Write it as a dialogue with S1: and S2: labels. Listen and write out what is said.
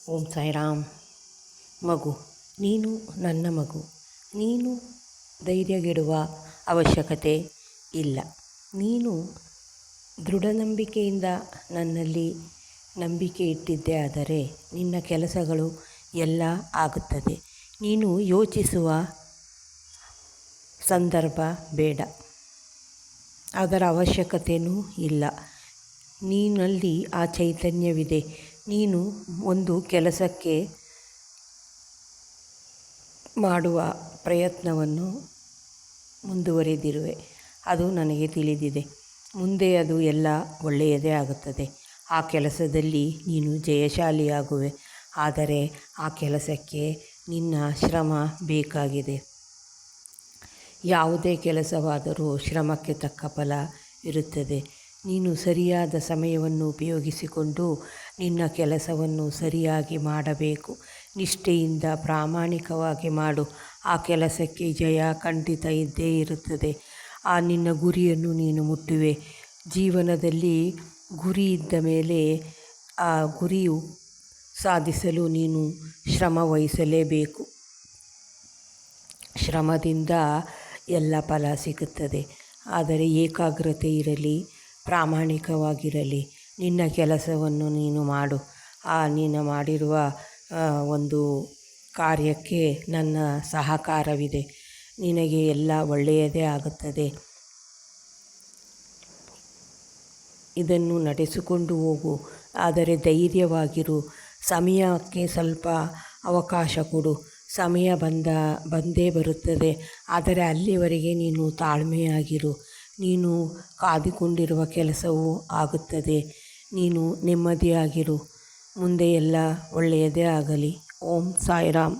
S1: ಓಂ ಸಾಯಿರಾಮ್. ಮಗು, ನೀನು ನನ್ನ ಮಗು. ನೀನು ಧೈರ್ಯಗೆಡುವ ಅವಶ್ಯಕತೆ ಇಲ್ಲ. ನೀನು ದೃಢ ನಂಬಿಕೆಯಿಂದ ನನ್ನಲ್ಲಿ ನಂಬಿಕೆ ಇಟ್ಟಿದ್ದೇ ಆದರೆ ನಿನ್ನ ಕೆಲಸಗಳು ಎಲ್ಲ ಆಗುತ್ತದೆ. ನೀನು ಯೋಚಿಸುವ ಸಂದರ್ಭ ಬೇಡ, ಅದರ ಅವಶ್ಯಕತೆಯೂ ಇಲ್ಲ. ನೀನಲ್ಲಿ ಆ ಚೈತನ್ಯವಿದೆ. ನೀನು ಒಂದು ಕೆಲಸಕ್ಕೆ ಮಾಡುವ ಪ್ರಯತ್ನವನ್ನು ಮುಂದುವರೆದಿರುವೆ, ಅದು ನನಗೆ ತಿಳಿದಿದೆ. ಮುಂದೆ ಅದು ಎಲ್ಲ ಒಳ್ಳೆಯದೇ ಆಗುತ್ತದೆ. ಆ ಕೆಲಸದಲ್ಲಿ ನೀನು ಜಯಶಾಲಿಯಾಗುವೆ. ಆದರೆ ಆ ಕೆಲಸಕ್ಕೆ ನಿನ್ನ ಶ್ರಮ ಬೇಕಾಗಿದೆ. ಯಾವುದೇ ಕೆಲಸವಾದರೂ ಶ್ರಮಕ್ಕೆ ತಕ್ಕ ಫಲ ಇರುತ್ತದೆ. ನೀನು ಸರಿಯಾದ ಸಮಯವನ್ನು ಉಪಯೋಗಿಸಿಕೊಂಡು ನಿನ್ನ ಕೆಲಸವನ್ನು ಸರಿಯಾಗಿ ಮಾಡಬೇಕು. ನಿಷ್ಠೆಯಿಂದ ಪ್ರಾಮಾಣಿಕವಾಗಿ ಮಾಡು. ಆ ಕೆಲಸಕ್ಕೆ ಜಯ ಖಂಡಿತ ಇದ್ದೇ ಇರುತ್ತದೆ. ಆ ನಿನ್ನ ಗುರಿಯನ್ನು ನೀನು ಮುಟ್ಟುವೆ. ಜೀವನದಲ್ಲಿ ಗುರಿ ಇದ್ದ ಮೇಲೆ ಆ ಗುರಿಯು ಸಾಧಿಸಲು ನೀನು ಶ್ರಮ ವಹಿಸಲೇಬೇಕು. ಶ್ರಮದಿಂದ ಎಲ್ಲ ಫಲ ಸಿಗುತ್ತದೆ. ಆದರೆ ಏಕಾಗ್ರತೆ ಇರಲಿ, ಪ್ರಾಮಾಣಿಕವಾಗಿರಲಿ. ನಿನ್ನ ಕೆಲಸವನ್ನು ನೀನು ಮಾಡು. ನೀನು ಮಾಡಿರುವ ಒಂದು ಕಾರ್ಯಕ್ಕೆ ನನ್ನ ಸಹಕಾರವಿದೆ. ನಿನಗೆ ಎಲ್ಲ ಒಳ್ಳೆಯದೇ ಆಗುತ್ತದೆ. ಇದನ್ನು ನಡೆಸಿಕೊಂಡು ಹೋಗು. ಆದರೆ ಧೈರ್ಯವಾಗಿರು. ಸಮಯಕ್ಕೆ ಸ್ವಲ್ಪ ಅವಕಾಶ ಕೊಡು. ಸಮಯ ಬಂದೇ ಬರುತ್ತದೆ. ಆದರೆ ಅಲ್ಲಿವರೆಗೆ ನೀನು ತಾಳ್ಮೆಯಾಗಿರು. ನೀನು ಕಾದುಕೊಂಡಿರುವ ಕೆಲಸವೂ ಆಗುತ್ತದೆ. ನೀನು ನೆಮ್ಮದಿಯಾಗಿರು. ಮುಂದೆ ಎಲ್ಲ ಒಳ್ಳೆಯದೇ ಆಗಲಿ. ಓಂ ಸಾಯಿರಾಮ್.